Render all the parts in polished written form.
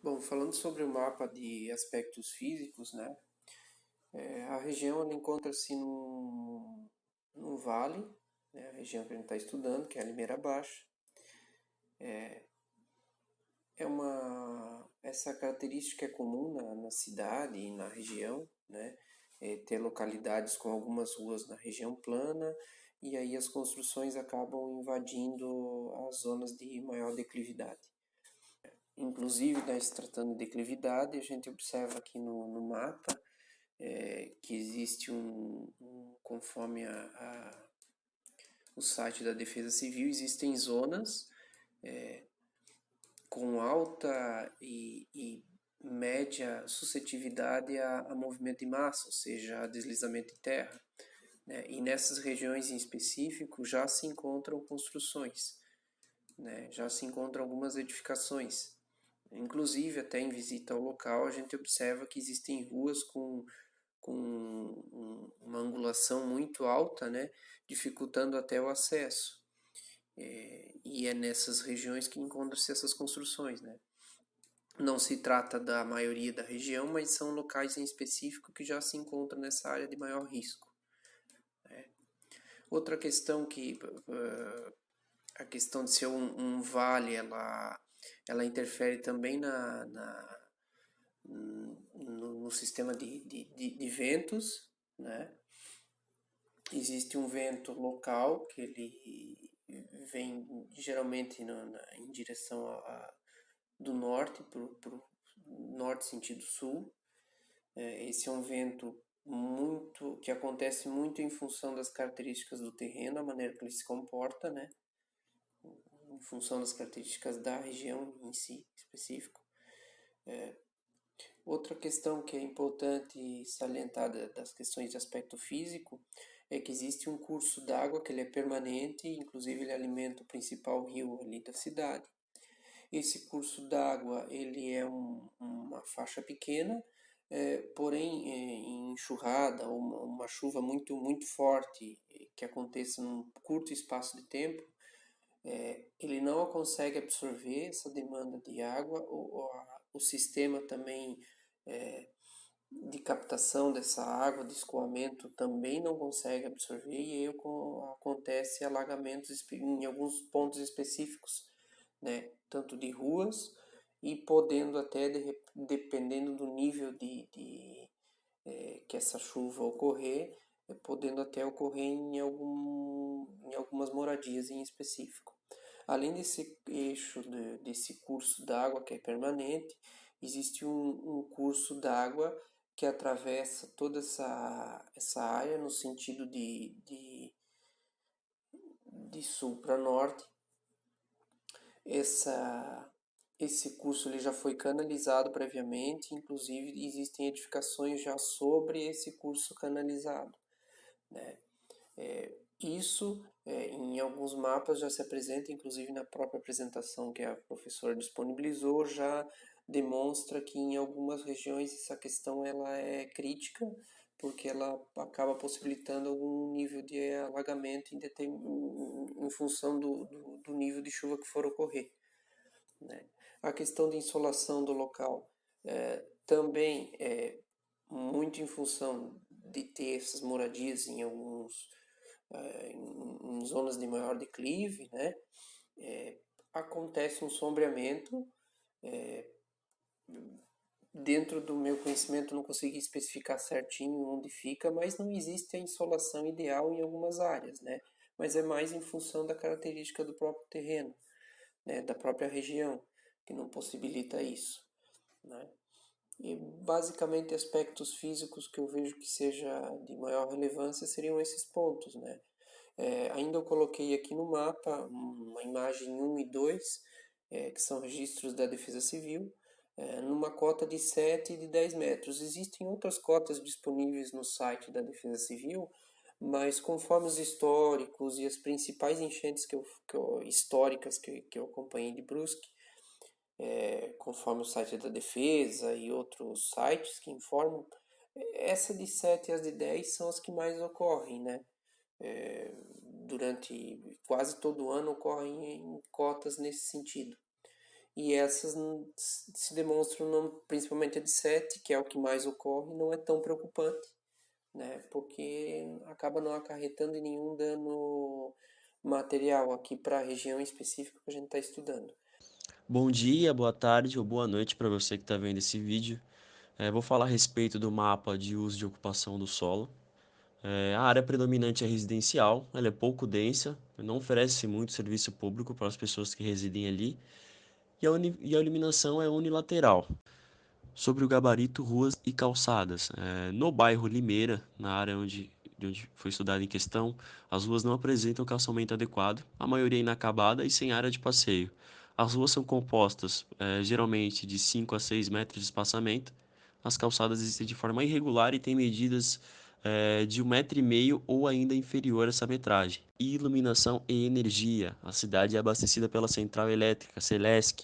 Bom, falando sobre o mapa de aspectos físicos, né? A região ela encontra-se num vale, né? A região que a gente está estudando, que é a Limeira Baixa. Essa característica é comum na cidade e na região, né? Ter localidades com algumas ruas na região plana e aí as construções acabam invadindo as zonas de maior declividade. Inclusive, né, se tratando de declividade, a gente observa aqui no mapa que existe conforme o site da Defesa Civil, existem zonas com alta e média suscetibilidade a movimento de massa, ou seja, a deslizamento de terra. Né? E nessas regiões em específico já se encontram construções, né? Já se encontram algumas edificações. Inclusive, até em visita ao local, a gente observa que existem ruas com uma angulação muito alta, né, dificultando até o acesso. E é nessas regiões que encontram-se essas construções. Né. Não se trata da maioria da região, mas são locais em específico que já se encontram nessa área de maior risco. Né. Outra questão a questão de ser um vale, ela interfere também no sistema de ventos, né? Existe um vento local que ele vem geralmente em direção do norte para o norte sentido sul. Esse é um vento muito que acontece muito em função das características do terreno, a maneira que ele se comporta, né? Em função das características da região em si específico. Outra questão que é importante salientar das questões de aspecto físico é que existe um curso d'água que ele é permanente, inclusive ele alimenta o principal rio ali da cidade. Esse curso d'água ele é uma faixa pequena, porém em enxurrada ou uma chuva muito forte que aconteça num curto espaço de tempo, ele não consegue absorver essa demanda de água, o sistema também de captação dessa água, de escoamento, também não consegue absorver e aí acontece alagamentos em alguns pontos específicos, né? Tanto de ruas e podendo até, dependendo do nível que essa chuva ocorrer, podendo até ocorrer em algumas moradias em específico. Além desse eixo, desse curso d'água que é permanente, existe um curso d'água que atravessa toda essa área no sentido de sul para norte. Esse curso ele já foi canalizado previamente, inclusive existem edificações já sobre esse curso canalizado. Né? Isso em alguns mapas já se apresenta, inclusive na própria apresentação que a professora disponibilizou, já demonstra que em algumas regiões essa questão ela é crítica, porque ela acaba possibilitando algum nível de alagamento em função do nível de chuva que for ocorrer. Né? A questão de insolação do local também é muito em função de ter essas moradias em em zonas de maior declive, né? Acontece um sombreamento. Dentro do meu conhecimento não consegui especificar certinho onde fica, mas não existe a insolação ideal em algumas áreas, né? Mas é mais em função da característica do próprio terreno, né? Da própria região, que não possibilita isso, né? E basicamente aspectos físicos que eu vejo que seja de maior relevância seriam esses pontos, né? Ainda eu coloquei aqui no mapa uma imagem 1 e 2, que são registros da Defesa Civil, numa cota de 7 e de 10 metros. Existem outras cotas disponíveis no site da Defesa Civil, mas conforme os históricos e as principais enchentes históricas que eu acompanhei de Brusque, conforme o site da Defesa e outros sites que informam, essa de 7 e as de 10 são as que mais ocorrem, né? Durante quase todo ano ocorrem em cotas nesse sentido. e essas se demonstram, principalmente a de 7, que é o que mais ocorre, não é tão preocupante, né? Porque acaba não acarretando em nenhum dano material aqui para a região específica que a gente está estudando. Bom dia, boa tarde ou boa noite para você que está vendo esse vídeo. Vou falar a respeito do mapa de uso de ocupação do solo. A área predominante é residencial, ela é pouco densa, não oferece muito serviço público para as pessoas que residem ali, e a iluminação é unilateral. Sobre o gabarito, ruas e calçadas. No bairro Limeira, na área de onde foi estudado em questão, as ruas não apresentam calçamento adequado, a maioria é inacabada e sem área de passeio. As ruas são compostas geralmente de 5 a 6 metros de espaçamento. As calçadas existem de forma irregular e têm medidas de 1,5 m ou ainda inferior a essa metragem. Iluminação e energia. A cidade é abastecida pela central elétrica Celesc,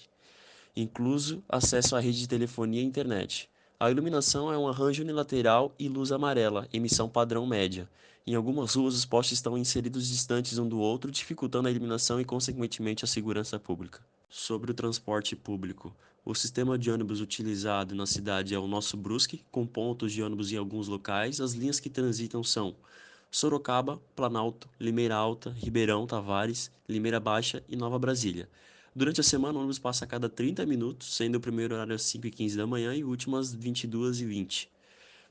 incluso acesso à rede de telefonia e internet. A iluminação é um arranjo unilateral e luz amarela, emissão padrão média. Em algumas ruas, os postes estão inseridos distantes um do outro, dificultando a iluminação e, consequentemente, a segurança pública. Sobre o transporte público. O sistema de ônibus utilizado na cidade é o Nosso Brusque, com pontos de ônibus em alguns locais. As linhas que transitam são Sorocaba, Planalto, Limeira Alta, Ribeirão, Tavares, Limeira Baixa e Nova Brasília. Durante a semana, o ônibus passa a cada 30 minutos, sendo o primeiro horário às 5h15 da manhã e o último às 22h20.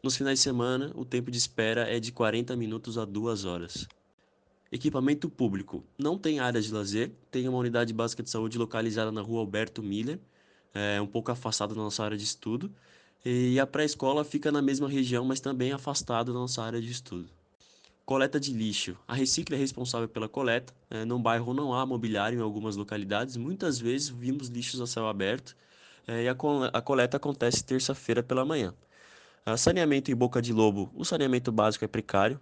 Nos finais de semana, o tempo de espera é de 40 minutos a 2 horas. Equipamento público. Não tem área de lazer, tem uma unidade básica de saúde localizada na rua Alberto Miller, um pouco afastada da nossa área de estudo, e a pré-escola fica na mesma região, mas também afastada da nossa área de estudo. Coleta de lixo. A Recicla é responsável pela coleta. No bairro não há mobiliário em algumas localidades. Muitas vezes vimos lixos a céu aberto e a coleta acontece terça-feira pela manhã. Saneamento em Boca de Lobo. O saneamento básico é precário,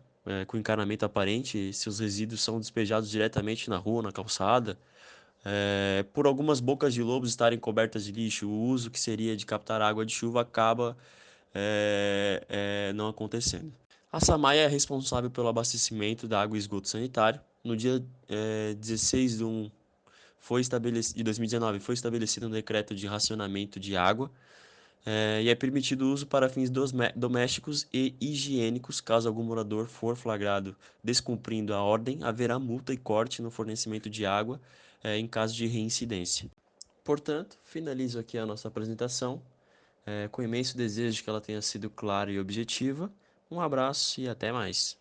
com encanamento aparente. Seus resíduos são despejados diretamente na rua, na calçada. Por algumas bocas de lobos estarem cobertas de lixo, o uso que seria de captar água de chuva acaba não acontecendo. A Samaia é responsável pelo abastecimento da água e esgoto sanitário. No dia 16 de 1 de 2019 foi estabelecido um decreto de racionamento de água e é permitido o uso para fins domésticos e higiênicos. Caso algum morador for flagrado descumprindo a ordem, haverá multa e corte no fornecimento de água em caso de reincidência. Portanto, finalizo aqui a nossa apresentação, com imenso desejo de que ela tenha sido clara e objetiva. Um abraço e até mais.